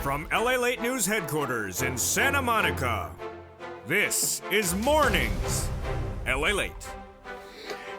From LALATE News headquarters in Santa Monica, this is Mornings LALATE.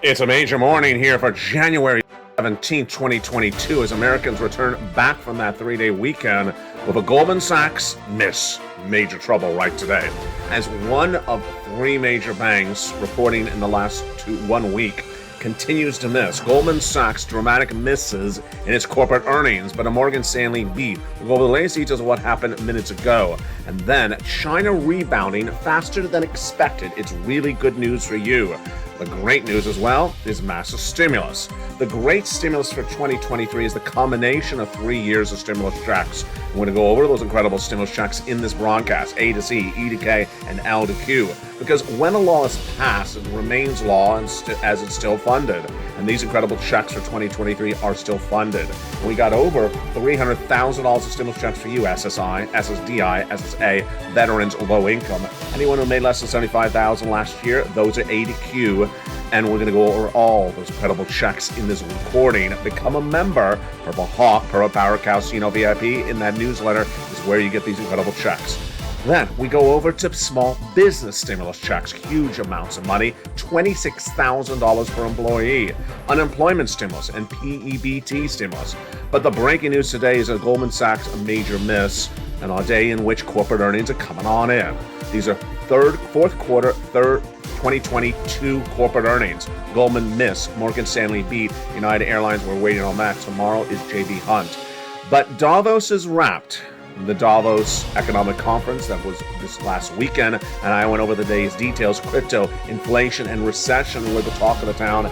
It's a major morning here for January 17, 2022, as Americans return back from that three-day weekend with a Goldman Sachs miss. Major trouble right today, as one of three major banks reporting in the last 1 week continues to miss. Goldman Sachs dramatic misses in its corporate earnings, but a Morgan Stanley beat. We'll go over the latest details of what happened minutes ago. And then China rebounding faster than expected. It's really good news for you. The great news as well is massive stimulus. The great stimulus for 2023 is the combination of 3 years of stimulus checks. I'm going to go over those incredible stimulus checks in this broadcast, A to C, E to K, and L to Q. Because when a law is passed, it remains law as it's still funded. And these incredible checks for 2023 are still funded. We got over $300,000 of stimulus checks for you, SSI, SSDI, SSA, veterans, low income. Anyone who made less than $75,000 last year, those are A to Q. And we're going to go over all those incredible checks in this recording. Become a member, Purple Hawk, Purple Power Casino VIP. In that newsletter is where you get these incredible checks. Then we go over to small business stimulus checks, huge amounts of money, $26,000 per employee, unemployment stimulus, and PEBT stimulus. But the breaking news today is that Goldman Sachs a major miss, and on a day in which corporate earnings are coming on in. These are fourth quarter 2022 corporate earnings. Goldman miss, Morgan Stanley beat, United Airlines, we're waiting on that. Tomorrow is JB Hunt. But Davos is wrapped. The Davos Economic Conference that was this last weekend, and I went over the day's details. Crypto, inflation, and recession were the talk of the town,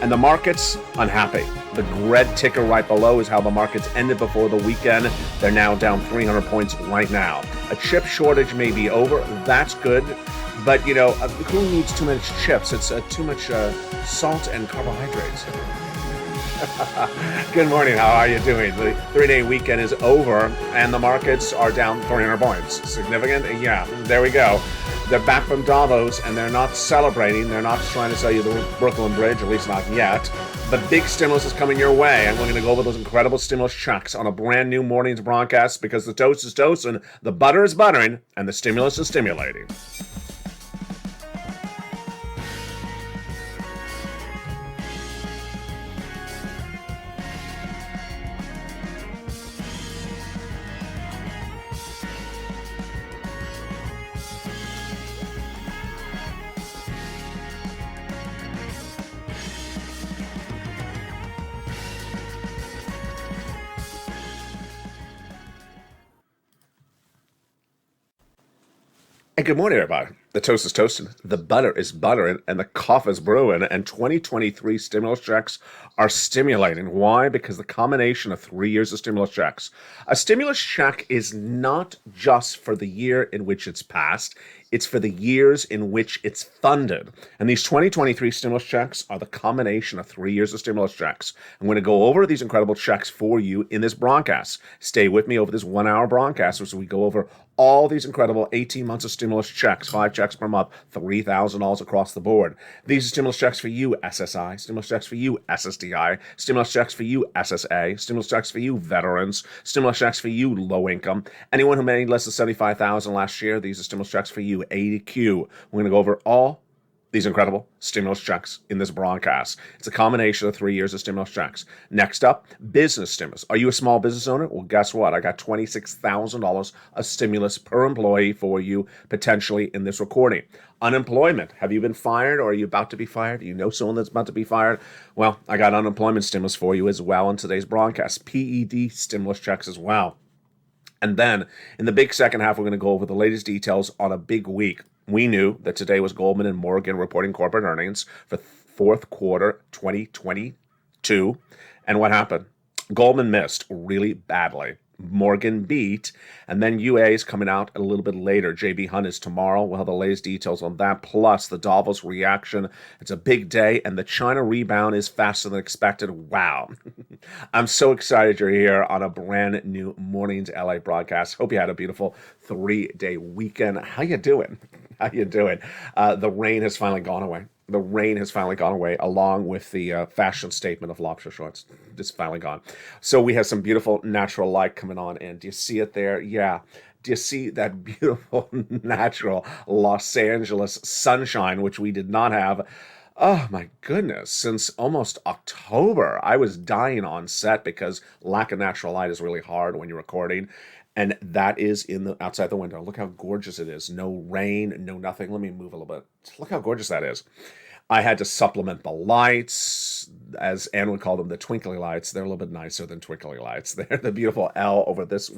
and the markets unhappy. The red ticker right below is how the markets ended before the weekend. They're now down 300 points right now. A chip shortage may be over. That's good. But, you know, who needs too much chips? It's too much salt and carbohydrates. Good morning. How are you doing? The three-day weekend is over, and the markets are down 300 points. Significant? Yeah, there we go. They're back from Davos, and they're not celebrating. They're not trying to sell you the Brooklyn Bridge, at least not yet. But big stimulus is coming your way, and we're going to go over those incredible stimulus checks on a brand new morning's broadcast, because the toast is toasting, the butter is buttering, and the stimulus is stimulating. And good morning, everybody. The toast is toasting, the butter is buttering, and the coffee is brewing, and 2023 stimulus checks are stimulating. Why? Because the combination of 3 years of stimulus checks. A stimulus check is not just for the year in which it's passed, it's for the years in which it's funded. And these 2023 stimulus checks are the combination of 3 years of stimulus checks. I'm going to go over these incredible checks for you in this broadcast. Stay with me over this 1 hour broadcast as we go over all these incredible 18 months of stimulus checks, 5 checks per month, $3,000 across the board. These are stimulus checks for you, SSI, stimulus checks for you, SSDI, stimulus checks for you, SSA, stimulus checks for you, veterans, stimulus checks for you, low income. Anyone who made less than $75,000 last year, these are stimulus checks for you, A to Q. We're going to go over all these incredible stimulus checks in this broadcast. It's a combination of 3 years of stimulus checks. Next up, business stimulus. Are you a small business owner? Well, guess what? I got $26,000 of stimulus per employee for you potentially in this recording. Unemployment. Have you been fired, or are you about to be fired? Do you know someone that's about to be fired? Well, I got unemployment stimulus for you as well in today's broadcast. PED stimulus checks as well. And then in the big second half, we're going to go over the latest details on a big week. We knew that today was Goldman and Morgan reporting corporate earnings for fourth quarter 2022. And what happened? Goldman missed really badly. Morgan beat, and then UA is coming out a little bit later. JB Hunt is tomorrow. We'll have the latest details on that, plus the Davos reaction. It's a big day, and the China rebound is faster than expected. Wow. I'm so excited you're here on a brand new Mornings LA broadcast. Hope you had a beautiful 3-day weekend. How you doing? How you doing? The rain has finally gone away. The rain has finally gone away, along with the fashion statement of lobster shorts. It's finally gone. So we have some beautiful natural light coming on, and do you see it there? Yeah. Do you see that beautiful natural Los Angeles sunshine, which we did not have? Oh my goodness, since almost October. I was dying on set because lack of natural light is really hard when you're recording. And that is in the outside the window. Look how gorgeous it is. No rain, no nothing. Let me move a little bit. Look how gorgeous that is. I had to supplement the lights, as Anne would call them, the twinkly lights. They're a little bit nicer than twinkly lights. They're the beautiful L over this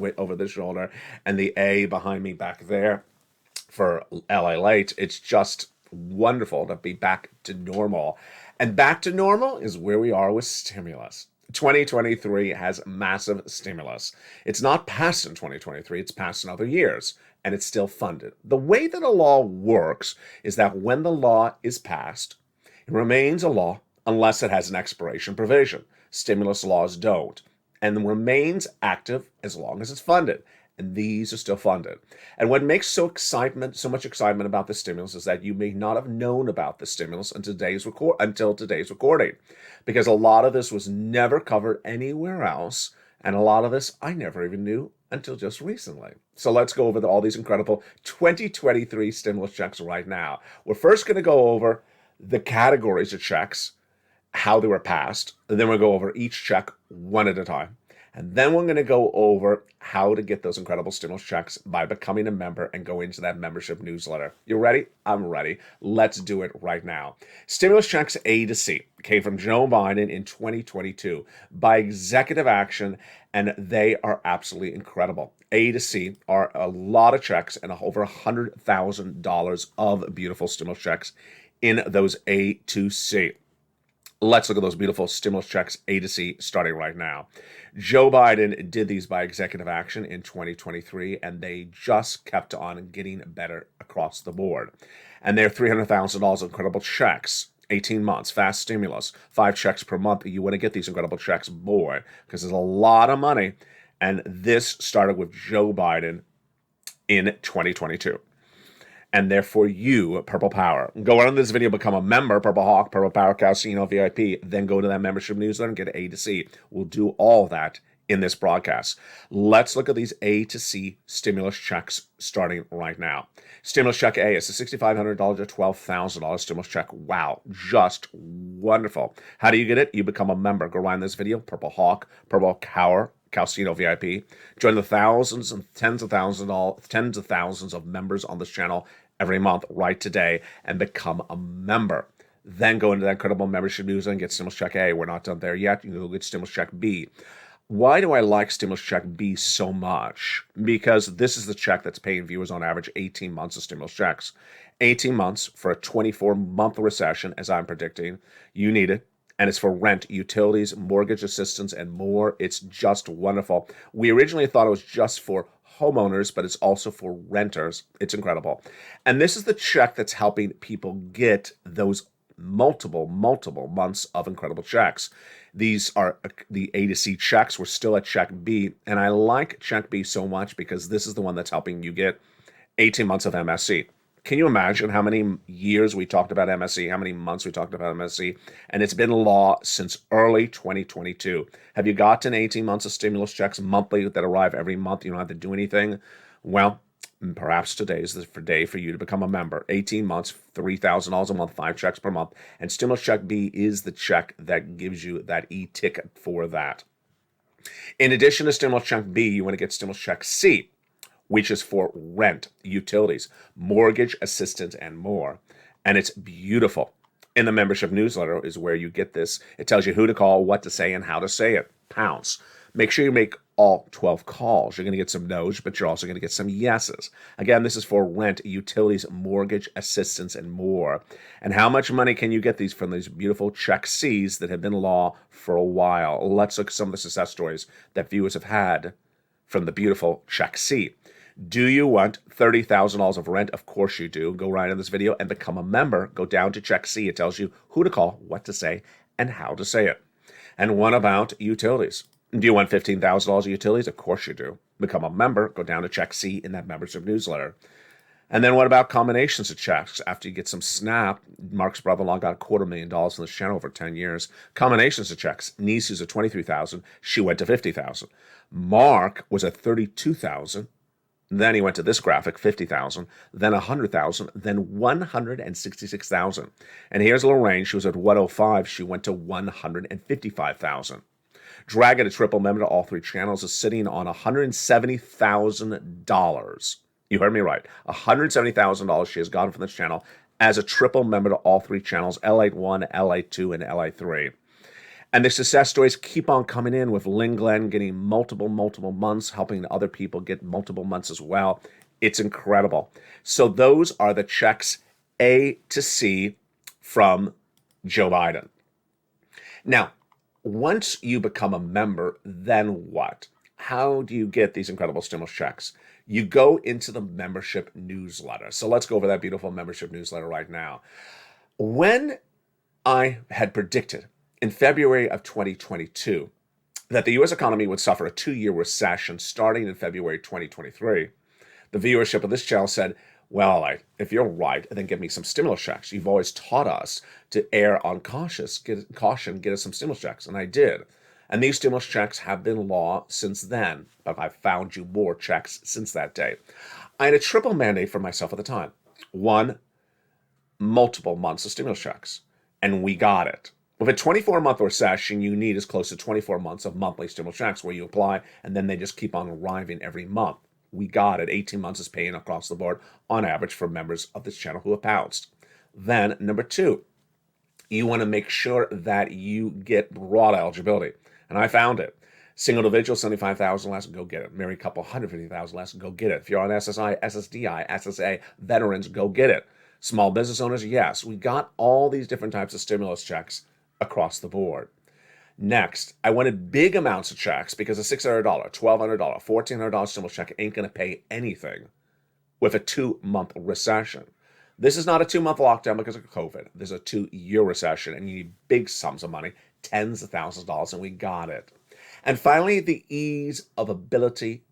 shoulder, and the A behind me back there for LALATE. It's just wonderful to be back to normal. And back to normal is where we are with stimulus. 2023 has massive stimulus. It's not passed in 2023, it's passed in other years, and it's still funded. The way that a law works is that when the law is passed, it remains a law unless it has an expiration provision. Stimulus laws don't, and remains active as long as it's funded. And these are still funded. And what makes so much excitement about the stimulus is that you may not have known about the stimulus until today's recording, because a lot of this was never covered anywhere else, and a lot of this I never even knew until just recently. So let's go over all these incredible 2023 stimulus checks right now. We're first going to go over the categories of checks, how they were passed, and then we'll go over each check one at a time. And then we're going to go over how to get those incredible stimulus checks by becoming a member and go into that membership newsletter. You ready? I'm ready. Let's do it right now. Stimulus checks A to C came from Joe Biden in 2022 by executive action, and they are absolutely incredible. A to C are a lot of checks and over $100,000 of beautiful stimulus checks in those A to C. Let's look at those beautiful stimulus checks A to C starting right now. Joe Biden did these by executive action in 2023, and they just kept on getting better across the board. And they're $300,000 incredible checks, 18 months, fast stimulus, 5 checks per month. You want to get these incredible checks, boy, because there's a lot of money. And this started with Joe Biden in 2022. And they're for you, Purple Power. Go on in this video, become a member, Purple Hawk, Purple Power Casino VIP, then go to that membership newsletter and get A to C. We'll do all that in this broadcast. Let's look at these A to C stimulus checks starting right now. Stimulus check A is a $6,500 to $12,000 stimulus check. Wow, just wonderful. How do you get it? You become a member. Go right in this video, Purple Hawk, Purple Power Casino VIP. Join the thousands and tens of thousands of members on this channel every month right today and become a member. Then go into that incredible membership news and get stimulus check A. We're not done there yet. You can go get stimulus check B. Why do I like stimulus check B so much? Because this is the check that's paying viewers on average 18 months of stimulus checks. 18 months for a 24-month recession, as I'm predicting. You need it. And it's for rent, utilities, mortgage assistance, and more. It's just wonderful. We originally thought it was just for homeowners, but it's also for renters. It's incredible. And this is the check that's helping people get those multiple months of incredible checks. These are the A to C checks. We're still at check B. And I like check B so much because this is the one that's helping you get 18 months of MSC. Can you imagine how many years we talked about MSC, how many months we talked about MSC? And it's been law since early 2022. Have you gotten 18 months of stimulus checks monthly that arrive every month? You don't have to do anything. Well, perhaps today is the day for you to become a member. 18 months, $3,000 a month, 5 checks per month. And stimulus check B is the check that gives you that e-ticket for that. In addition to stimulus check B, you want to get stimulus check C, which is for rent, utilities, mortgage assistance, and more. And it's beautiful. In the membership newsletter is where you get this. It tells you who to call, what to say, and how to say it. Pounce. Make sure you make all 12 calls. You're going to get some no's, but you're also going to get some yeses. Again, this is for rent, utilities, mortgage assistance, and more. And how much money can you get these from these beautiful check C's that have been law for a while? Let's look at some of the success stories that viewers have had from the beautiful check C. Do you want $30,000 of rent? Of course you do. Go right in this video and become a member. Go down to check C. It tells you who to call, what to say, and how to say it. And what about utilities? Do you want $15,000 of utilities? Of course you do. Become a member. Go down to check C in that membership newsletter. And then what about combinations of checks? After you get some SNAP, Mark's brother-in-law got $250,000 on this channel over 10 years. Combinations of checks. Niece who's at $23,000, she went to $50,000. Mark was at $32,000. Then he went to this graphic, $50,000, then $100,000, then $166,000. And here's a little range. She was at $105,000. She went to $155,000. Dragon, a triple member to all three channels, is sitting on $170,000. You heard me right. $170,000 she has gotten from this channel as a triple member to all three channels, LATE 1, LATE 2, and LATE 3. And the success stories keep on coming in with Lynn Glenn getting multiple months, helping other people get multiple months as well. It's incredible. So those are the checks A to C from Joe Biden. Now, once you become a member, then what? How do you get these incredible stimulus checks? You go into the membership newsletter. So let's go over that beautiful membership newsletter right now. When I had predicted in February of 2022 that the U.S. economy would suffer a 2-year recession starting in February 2023, the viewership of this channel said, well, if you're right, then give me some stimulus checks. You've always taught us to err on caution, get us some stimulus checks. And I did. And these stimulus checks have been law since then, but I've found you more checks since that day. I had a triple mandate for myself at the time. One, multiple months of stimulus checks, and we got it. With a 24-month recession, you need as close to 24 months of monthly stimulus checks where you apply, and then they just keep on arriving every month. We got it. 18 months is paying across the board on average for members of this channel who have pounced. Then, number two, you want to make sure that you get broad eligibility. And I found it. Single individual, 75,000 less, go get it. Married couple, 150,000 less, go get it. If you're on SSI, SSDI, SSA, veterans, go get it. Small business owners, yes. We got all these different types of stimulus checks across the board. Next, I wanted big amounts of checks because a $600, $1,200, $1,400 stimulus check ain't going to pay anything with a 2-month recession. This is not a 2-month lockdown because of COVID. There's a 2-year recession, and you need big sums of money, tens of thousands of dollars, and we got it. And finally, the ease of ability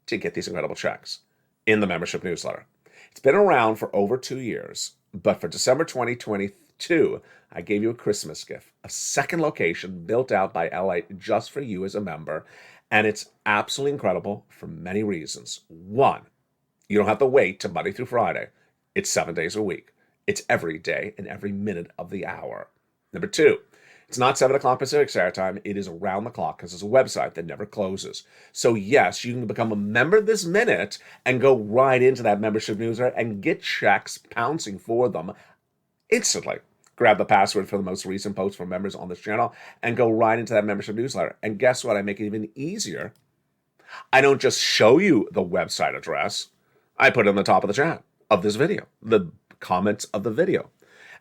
to get these incredible checks in the membership newsletter. It's been around for over 2 years, but for December 2022, I gave you a Christmas gift, a second location built out by LATE just for you as a member, and it's absolutely incredible for many reasons. One, you don't have to wait to Monday through Friday. It's 7 days a week. It's every day and every minute of the hour. Number two, it's not 7 o'clock Pacific Standard Time. It is around the clock because it's a website that never closes. So yes, you can become a member this minute and go right into that membership newsletter and get checks pouncing for them instantly. Grab the password for the most recent post from members on this channel and go right into that membership newsletter. And guess what? I make it even easier. I don't just show you the website address. I put it on the top of the chat of this video, the comments of the video,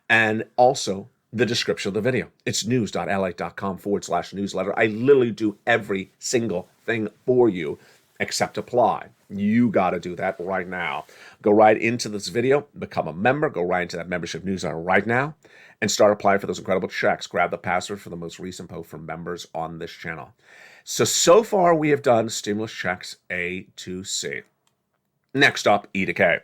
and also the description of the video. It's news.lalate.com/newsletter. I literally do every single thing for you except apply. You got to do that right now. Go right into this video, become a member, go right into that membership newsletter right now, and start applying for those incredible checks. Grab the password for the most recent post from members on this channel. So far we have done stimulus checks A to C. Next up, E to K.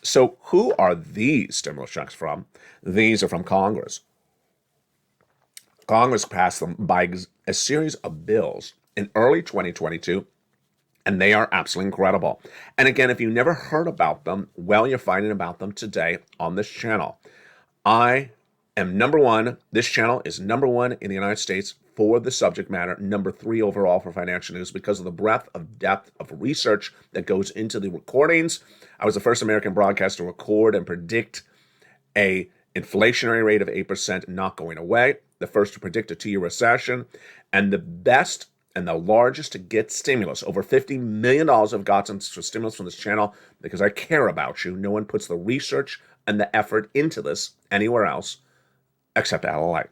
So who are these stimulus checks from? These are from Congress. Congress passed them by a series of bills in early 2022, and they are absolutely incredible. And again, if you never heard about them, well, you're finding about them today on this channel. I am number one. This channel is number one in the United States for the subject matter, number 3 overall for financial news because of the breadth of depth of research that goes into the recordings. I was the first American broadcaster to record and predict a inflationary rate of 8% not going away, the first to predict a 2-year recession, and the best and the largest to get stimulus. Over $50 million have gotten stimulus from this channel because I care about you. No one puts the research and the effort into this anywhere else except LALATE.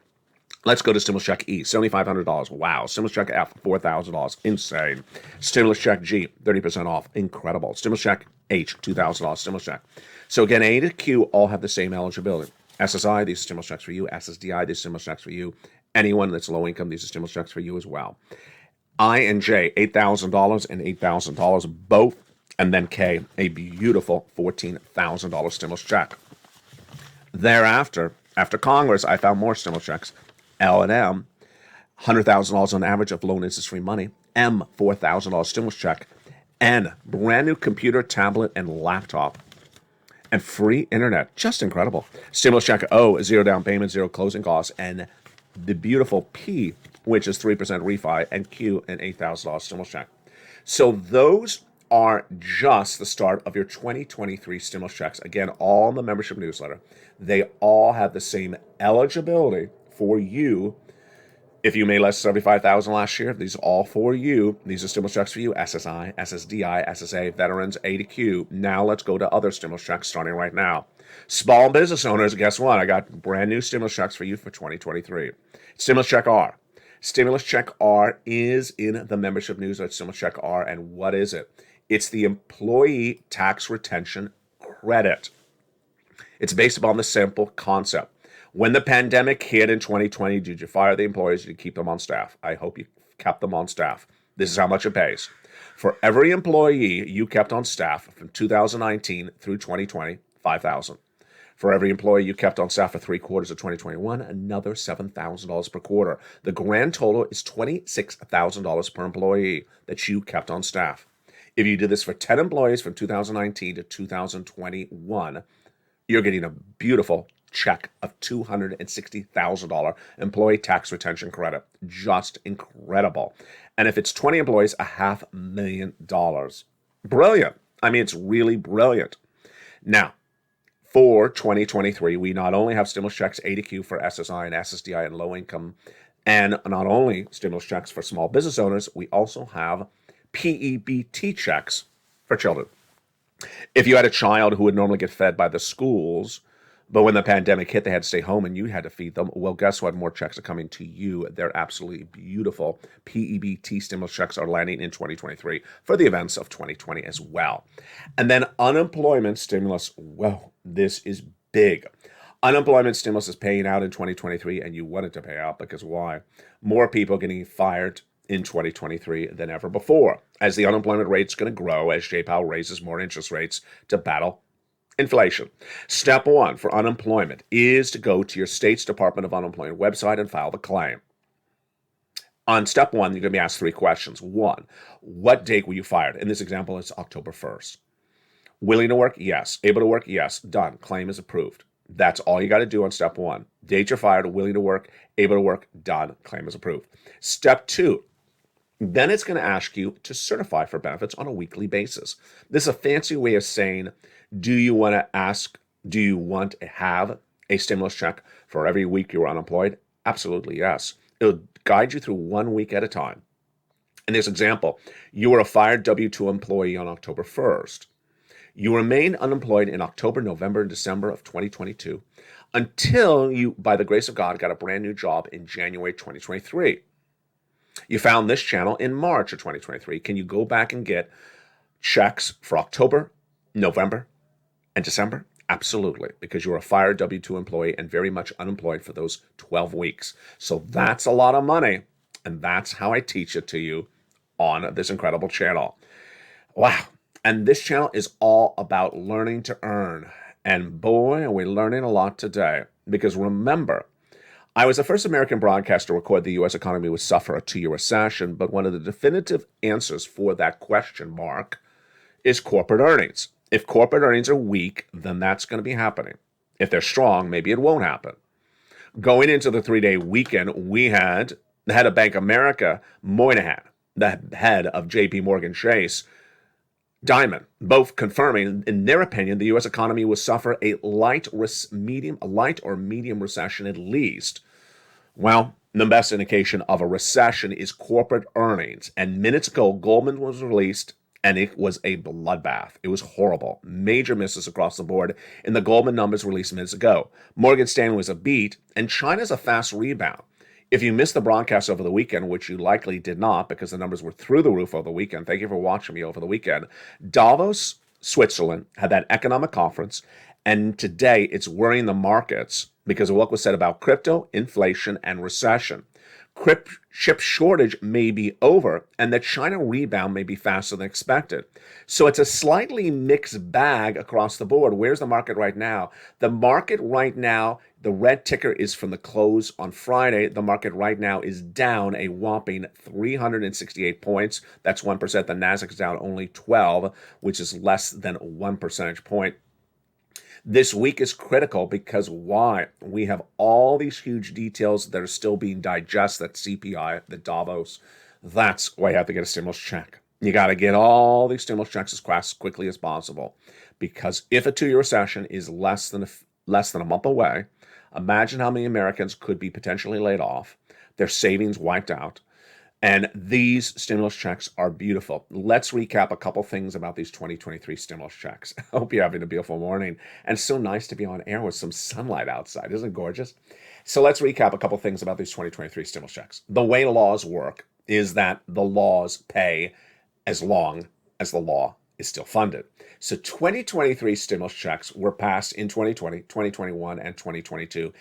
Let's go to stimulus check E, $7,500. Wow. Stimulus check F, $4,000. Insane. Stimulus check G, 30% off. Incredible. Stimulus check H, $2,000 stimulus check. So again, A to Q all have the same eligibility. SSI, these are stimulus checks for you. SSDI, these are stimulus checks for you. Anyone that's low income, these are stimulus checks for you as well. I and J, $8,000 and $8,000, both and then K, a beautiful $14,000 stimulus check. Thereafter, after Congress, I found more stimulus checks. L and M, $100,000 on average of loan interest-free money. M, $4,000 stimulus check. N, brand new computer, tablet, and laptop. And free internet. Just incredible. Stimulus check O, zero down payment, zero closing costs. And the beautiful P, which is 3% refi. And Q, an $8,000 stimulus check. So those are just the start of your 2023 stimulus checks. Again, all in the membership newsletter. They all have the same eligibility for you. If you made less than $75,000 last year, these are all for you. These are stimulus checks for you: SSI, SSDI, SSA, veterans, A to Q. Now let's go to other stimulus checks starting right now. Small business owners, guess what? I got brand new stimulus checks for you for 2023. Stimulus check R. Stimulus check R is in the membership newsletter. Stimulus check R, and what is it? It's the employee tax retention credit. It's based upon the simple concept. When the pandemic hit in 2020, did you fire the employees? Did you keep them on staff? I hope you kept them on staff. This is how much it pays. For every employee you kept on staff from 2019 through 2020, $5,000. For every employee you kept on staff for 3 quarters of 2021, another $7,000 per quarter. The grand total is $26,000 per employee that you kept on staff. If you did this for 10 employees from 2019 to 2021, you're getting a beautiful check of $260,000 employee tax retention credit. Just incredible. And if it's 20 employees, $500,000. Brilliant. I mean, it's really brilliant. Now, for 2023, we not only have stimulus checks A to Q for SSI and SSDI and low income, and not only stimulus checks for small business owners, we also have PEBT checks for children. If you had a child who would normally get fed by the schools, but when the pandemic hit, they had to stay home and you had to feed them. Well, guess what? More checks are coming to you. They're absolutely beautiful. PEBT stimulus checks are landing in 2023 for the events of 2020 as well. And then unemployment stimulus. Well, this is big. Unemployment stimulus is paying out in 2023, and you want it to pay out because why? More people getting fired in 2023 than ever before, as the unemployment rate's going to grow as J. Powell raises more interest rates to battle inflation. Step 1 for unemployment is to go to your state's Department of Unemployment website and file the claim. On step 1, you're going to be asked 3 questions. 1, what date were you fired? In this example, it's October 1st. Willing to work? Yes. Able to work? Yes. Done. Claim is approved. That's all you got to do on step 1. Date you're fired, willing to work, able to work, done. Claim is approved. Step 2, then it's going to ask you to certify for benefits on a weekly basis. This is a fancy way of saying, do you want to have a stimulus check for every week you were unemployed? Absolutely, yes. It'll guide you through 1 week at a time. In this example, you were a fired W-2 employee on October 1st. You remained unemployed in October, November, and December of 2022 until you, by the grace of God, got a brand new job in January 2023. You found this channel in March of 2023. Can you go back and get checks for October, November, and December? Absolutely, because you were a fired W-2 employee and very much unemployed for those 12 weeks. So that's a lot of money, and that's how I teach it to you on this incredible channel. Wow. And this channel is all about learning to earn. And boy, are we learning a lot today. Because remember, I was the first American broadcaster to record the U.S. economy would suffer a 2-year recession, but one of the definitive answers for that question mark is corporate earnings. If corporate earnings are weak, then that's going to be happening. If they're strong, maybe it won't happen. Going into the 3-day weekend, we had the head of Bank of America, Moynihan, the head of J.P. Morgan Chase, Diamond, both confirming, in their opinion, the U.S. economy will suffer a light or medium recession at least. Well, the best indication of a recession is corporate earnings. And minutes ago, Goldman was released, and it was a bloodbath. It was horrible. Major misses across the board in the Goldman numbers released minutes ago. Morgan Stanley was a beat, and China's a fast rebound. If you missed the broadcast over the weekend, which you likely did not because the numbers were through the roof over the weekend, thank you for watching me over the weekend. Davos, Switzerland, had that economic conference, and today it's worrying the markets because of what was said about crypto, inflation, and recession. chip shortage may be over, and the China rebound may be faster than expected. So it's a slightly mixed bag across the board. Where's the market right now? The market right now, the red ticker is from the close on Friday. The market right now is down a whopping 368 points. That's 1%. The Nasdaq is down only 12, which is less than 1 percentage point. This week is critical because why? We have all these huge details that are still being digested, that CPI, the Davos. That's why you have to get a stimulus check. You got to get all these stimulus checks as quickly as possible, because if a 2-year recession is less than a month away, imagine how many Americans could be potentially laid off, their savings wiped out. And these stimulus checks are beautiful. Let's recap a couple things about these 2023 stimulus checks. I hope you're having a beautiful morning. And it's so nice to be on air with some sunlight outside. Isn't it gorgeous? So let's recap a couple things about these 2023 stimulus checks. The way laws work is that the laws pay as long as the law is still funded. So 2023 stimulus checks were passed in 2020, 2021, and 2022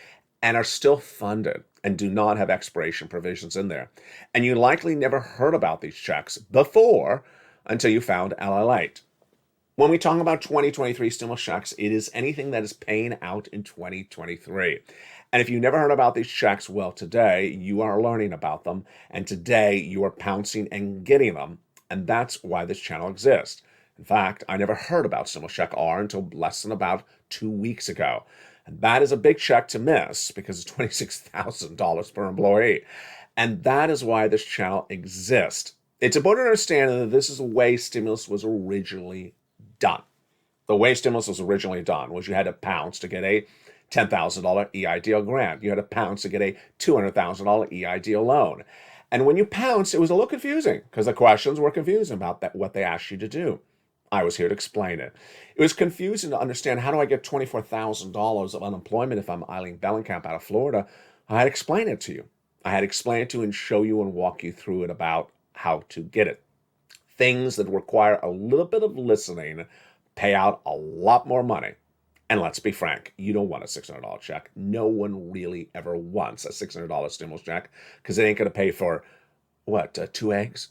and are still funded and do not have expiration provisions in there. And you likely never heard about these checks before until you found LALATE. When we talk about 2023 stimulus checks, it is anything that is paying out in 2023. And if you never heard about these checks, well, today you are learning about them, and today you are pouncing and getting them, and that's why this channel exists. In fact, I never heard about stimulus check R until less than about 2 weeks ago. And that is a big check to miss because it's $26,000 per employee. And that is why this channel exists. It's important to understand that this is the way stimulus was originally done. The way stimulus was originally done was you had to pounce to get a $10,000 EIDL grant. You had to pounce to get a $200,000 EIDL loan. And when you pounced, it was a little confusing because the questions were confusing about what they asked you to do. I was here to explain it. It was confusing to understand, how do I get $24,000 of unemployment if I'm Eileen Bellenkamp out of Florida? I had to explain it to you. I had to explain it to you and show you and walk you through it about how to get it. Things that require a little bit of listening pay out a lot more money. And let's be frank, you don't want a $600 check. No one really ever wants a $600 stimulus check because it ain't going to pay for, 2 eggs?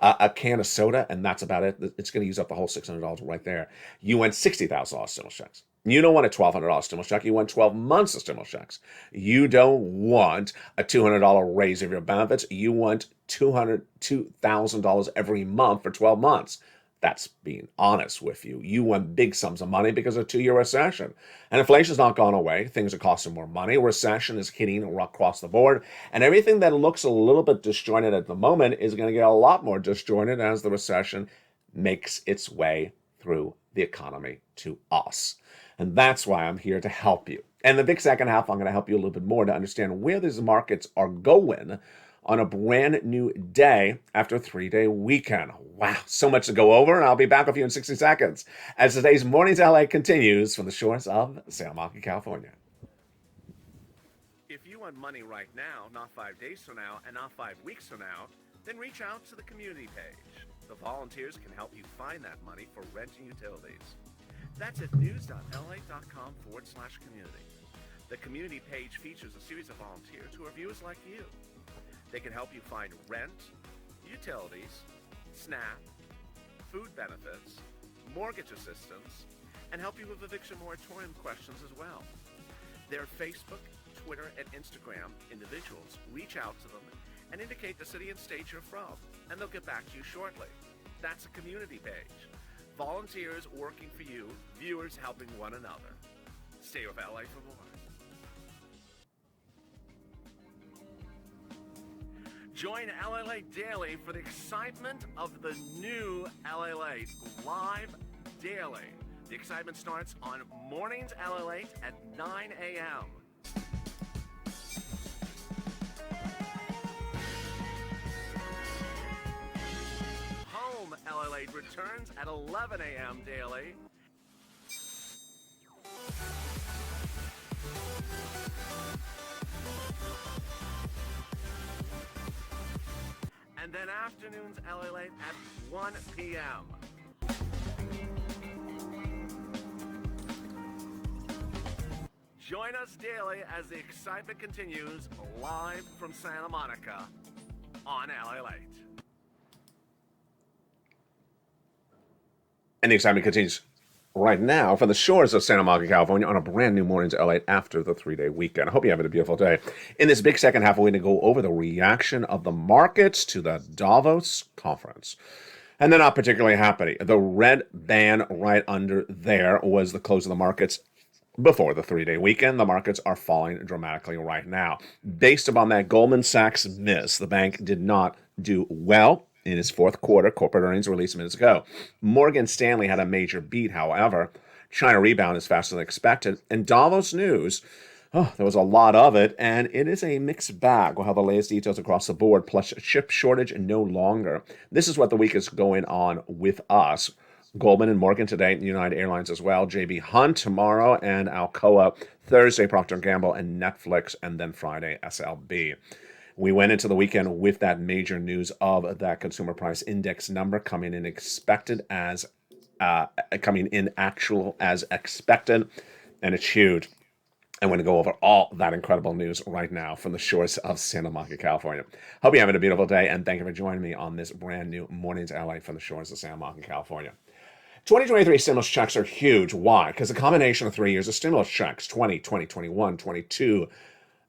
A can of soda, and that's about it. It's going to use up the whole $600 right there. You want $60,000 stimulus checks. You don't want a $1,200 stimulus check. You want 12 months of stimulus checks. You don't want a $200 raise of your benefits. You want $2,000 every month for 12 months. That's being honest with you. You want big sums of money because of a 2-year recession. And inflation's not gone away. Things are costing more money. Recession is hitting across the board. And everything that looks a little bit disjointed at the moment is going to get a lot more disjointed as the recession makes its way through the economy to us. And that's why I'm here to help you. And the big second half, I'm going to help you a little bit more to understand where these markets are going on a brand new day after a 3-day weekend. Wow, so much to go over, and I'll be back with you in 60 seconds as today's Mornings LA continues from the shores of Santa Monica, California. If you want money right now, not 5 days from now, and not 5 weeks from now, then reach out to the community page. The volunteers can help you find that money for rent and utilities. That's at news.la.com/community. The community page features a series of volunteers who are viewers like you. They can help you find rent, utilities, SNAP, food benefits, mortgage assistance, and help you with eviction moratorium questions as well. Their Facebook, Twitter, and Instagram individuals reach out to them and indicate the city and state you're from, and they'll get back to you shortly. That's a community page. Volunteers working for you, viewers helping one another. Stay with LA for more. Join LALATE Daily for the excitement of the new LALATE live daily. The excitement starts on Mornings LALATE at 9 a.m. Home LALATE returns at 11 a.m. daily. And then afternoons LALATE at 1 p.m. Join us daily as the excitement continues live from Santa Monica on LALATE. And the excitement continues right now from the shores of Santa Monica, California, on a brand new Mornings LA after the 3-day weekend. I hope you're having a beautiful day. In this big second half, we're going to go over the reaction of the markets to the Davos conference. And they're not particularly happy. The red band right under there was the close of the markets before the 3-day weekend. The markets are falling dramatically right now. Based upon that Goldman Sachs miss, the bank did not do well in its fourth quarter corporate earnings released minutes ago. Morgan Stanley had a major beat, however. China rebound is faster than expected. And Davos news, there was a lot of it, and it is a mixed bag. We'll have the latest details across the board, plus chip shortage no longer. This is what the week is going on with us. Goldman and Morgan today, United Airlines as well, JB Hunt tomorrow, and Alcoa Thursday, Procter & Gamble and Netflix, and then Friday, SLB. We went into the weekend with that major news of that consumer price index number coming in actual as expected, and it's huge. I'm going to go over all that incredible news right now from the shores of Santa Monica, California. Hope you're having a beautiful day, and thank you for joining me on this brand new Mornings LA from the shores of Santa Monica, California. 2023 stimulus checks are huge. Why? Because a combination of 3 years of stimulus checks, 2020, 21, 22,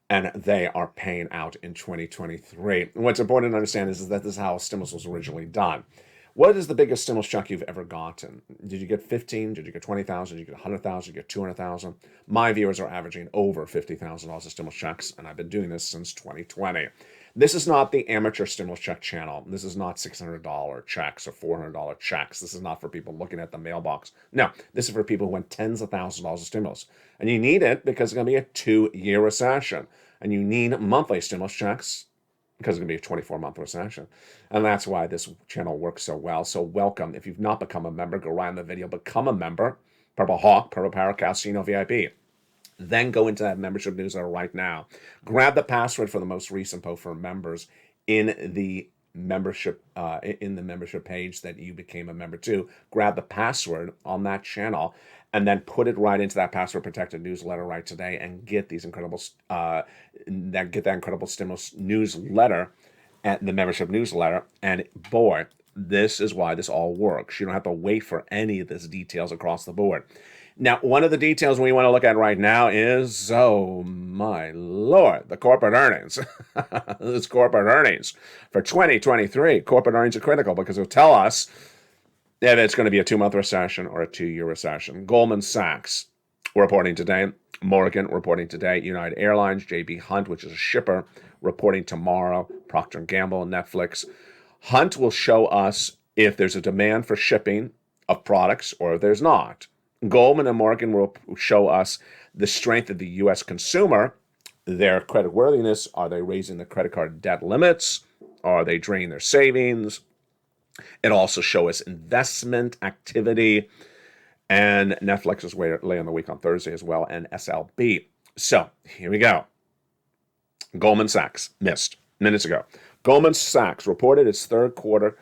and they are paying out in 2023. And what's important to understand is that this is how stimulus was originally done. What is the biggest stimulus check you've ever gotten? Did you get 15? Did you get 20,000? Did you get 100,000? Did you get 200,000? My viewers are averaging over $50,000 of stimulus checks, and I've been doing this since 2020. This is not the amateur stimulus check channel. This is not $600 checks or $400 checks. This is not for people looking at the mailbox. No, this is for people who want tens of thousands of dollars of stimulus. And you need it because it's going to be a 2-year recession. And you need monthly stimulus checks because it's going to be a 24-month recession. And that's why this channel works so well. So welcome. If you've not become a member, go right in the video, become a member. Purple Hawk, Purple Power, Casino VIP. Then go into that membership newsletter right now. Grab the password for the most recent post for members in the membership page that you became a member to. Grab the password on that channel and then put it right into that password protected newsletter right today and get these incredible that incredible stimulus newsletter at the membership newsletter. And boy, this is why this all works. You don't have to wait for any of these details across the board. Now, one of the details we want to look at right now is, oh my Lord, the corporate earnings. This corporate earnings for 2023. Corporate earnings are critical because it'll tell us if it's going to be a 2-month recession or a 2-year recession. Goldman Sachs reporting today. Morgan reporting today. United Airlines, JB Hunt, which is a shipper, reporting tomorrow. Procter & Gamble, Netflix. Hunt will show us if there's a demand for shipping of products or if there's not. Goldman and Morgan will show us the strength of the U.S. consumer, their creditworthiness. Are they raising the credit card debt limits? Are they draining their savings? It also shows us investment activity. And Netflix is late on the week on Thursday as well, and SLB. So here we go. Goldman Sachs missed minutes ago. Goldman Sachs reported its fourth quarter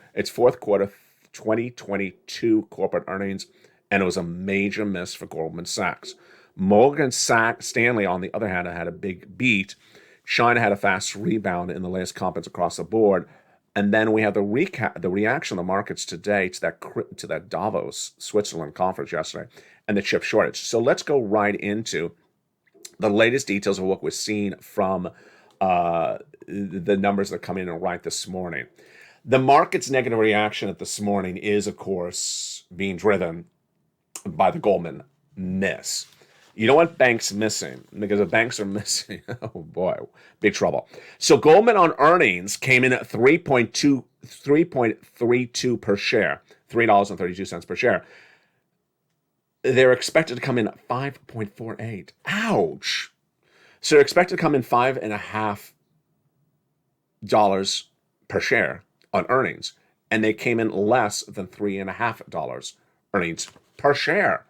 2022 corporate earnings, and it was a major miss for Goldman Sachs. Morgan Stanley, on the other hand, had a big beat. China had a fast rebound in the latest conference across the board. And then we have the reaction of the markets today to that Davos, Switzerland conference yesterday, and the chip shortage. So let's go right into the latest details of what we're seeing from the numbers that are coming in right this morning. The market's negative reaction at this morning is, of course, being driven by the Goldman miss. You know what bank's missing? Because the banks are missing, oh boy, big trouble. So Goldman on earnings came in at 3.32 per share, $3.32 per share. They're expected to come in at 5.48. Ouch. So they're expected to come in $5.50 per share on earnings, and they came in less than $3.50 earnings per share.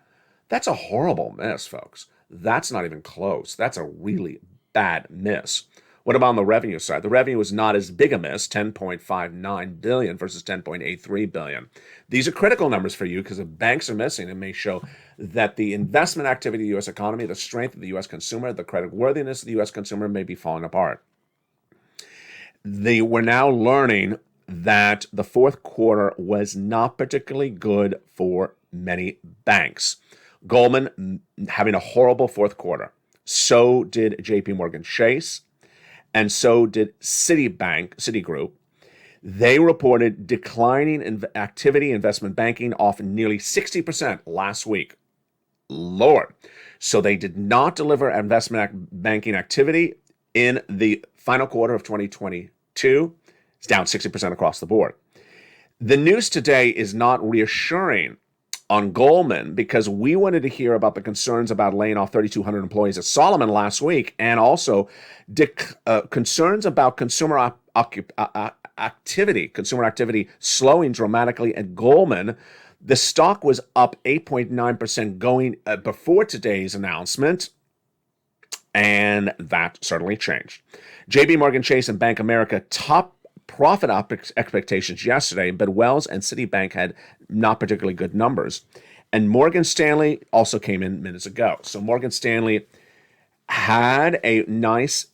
That's a horrible miss, folks. That's not even close. That's a really bad miss. What about on the revenue side? The revenue was not as big a miss, 10.59 billion versus 10.83 billion. These are critical numbers for you because if banks are missing, it may show that the investment activity of the U.S. economy, the strength of the U.S. consumer, the creditworthiness of the U.S. consumer may be falling apart. We're now learning that the fourth quarter was not particularly good for many banks. Goldman having a horrible fourth quarter. So did JP Morgan Chase, and so did Citigroup. They reported declining activity, investment banking off nearly 60% last week. Lord. So they did not deliver investment banking activity in the final quarter of 2022. It's down 60% across the board. The news today is not reassuring on Goldman because we wanted to hear about the concerns about laying off 3,200 employees at Solomon last week, and also concerns about consumer activity slowing dramatically at Goldman. The stock was up 8.9% going before today's announcement, and that certainly changed. JP Morgan Chase and Bank of America top profit expectations yesterday, but Wells and Citibank had not particularly good numbers. And Morgan Stanley also came in minutes ago. So Morgan Stanley had a nice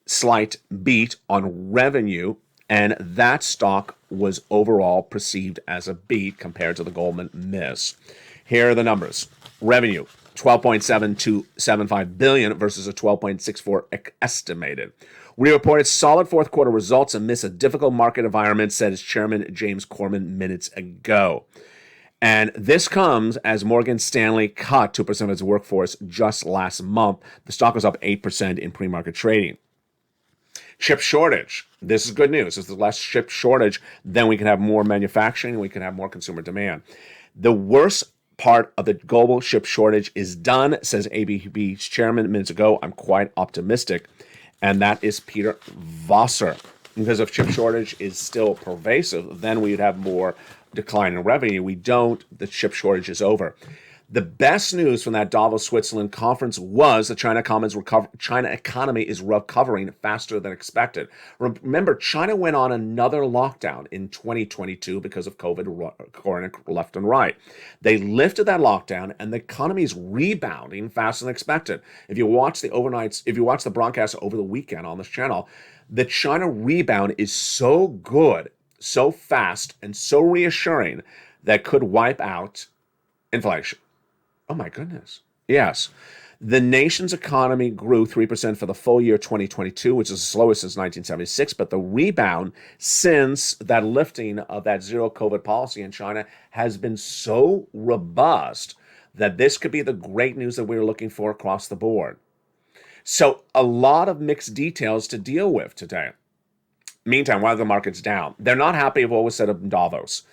slight beat on revenue, and that stock was overall perceived as a beat compared to the Goldman miss. Here are the numbers. Revenue, 12.7275 billion versus a 12.64 estimated. We reported solid fourth quarter results amidst a difficult market environment, said its chairman James Corman minutes ago. And this comes as Morgan Stanley cut 2% of its workforce just last month. The stock was up 8% in pre-market trading. Chip shortage. This is good news. If there's less chip shortage, then we can have more manufacturing, we can have more consumer demand. The worst part of the global chip shortage is done, says ABB's chairman minutes ago. I'm quite optimistic. And that is Peter Vosser. Because if chip shortage is still pervasive, then we'd have more decline in revenue. We don't. The chip shortage is over. The best news from that Davos, Switzerland conference was the China economy is recovering faster than expected. Remember, China went on another lockdown in 2022 because of COVID left and right. They lifted that lockdown, and the economy is rebounding faster than expected. If you watch the broadcast over the weekend on this channel, the China rebound is so good, so fast, and so reassuring that could wipe out inflation. Oh my goodness. Yes. The nation's economy grew 3% for the full year 2022, which is the slowest since 1976. But the rebound since that lifting of that zero COVID policy in China has been so robust that this could be the great news that we're looking for across the board. So a lot of mixed details to deal with today. Meantime, why are the markets down? They're not happy with what was said in Davos.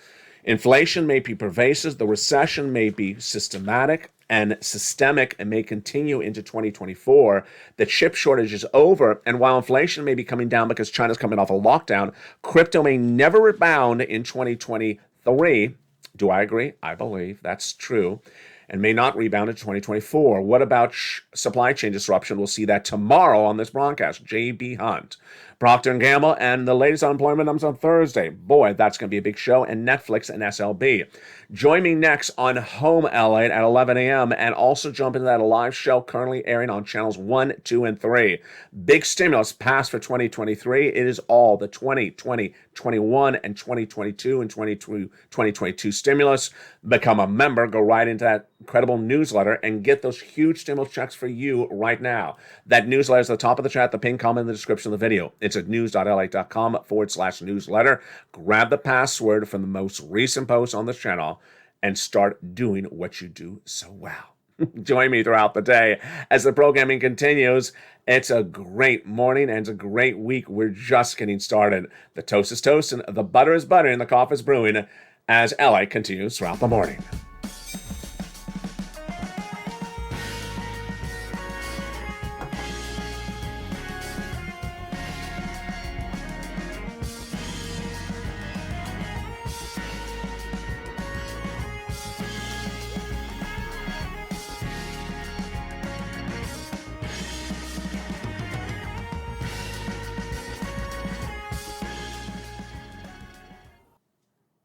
Inflation may be pervasive, the recession may be systematic and systemic and may continue into 2024. The chip shortage is over, and while inflation may be coming down because China's coming off a lockdown, crypto may never rebound in 2023. Do I agree? I believe that's true. And may not rebound in 2024. What about supply chain disruption? We'll see that tomorrow on this broadcast. J.B. Hunt, Procter & Gamble, and the latest unemployment numbers on Thursday. Boy, that's going to be a big show. And Netflix and SLB. Join me next on Home LATE at 11 a.m. and also jump into that live show currently airing on channels 1, 2, and 3. Big stimulus passed for 2023. It is all the 2020, 21, and 2022 and 2022 stimulus. Become a member. Go right into that incredible newsletter and get those huge stimulus checks for you right now. That newsletter is at the top of the chat, the pinned comment in the description of the video. It's at news.lalate.com/newsletter. Grab the password from the most recent post on this channel and start doing what you do so well. Join me throughout the day as the programming continues. It's a great morning and it's a great week. We're just getting started. The toast is toasting, the butter is buttering, the coffee is brewing as LA continues throughout the morning.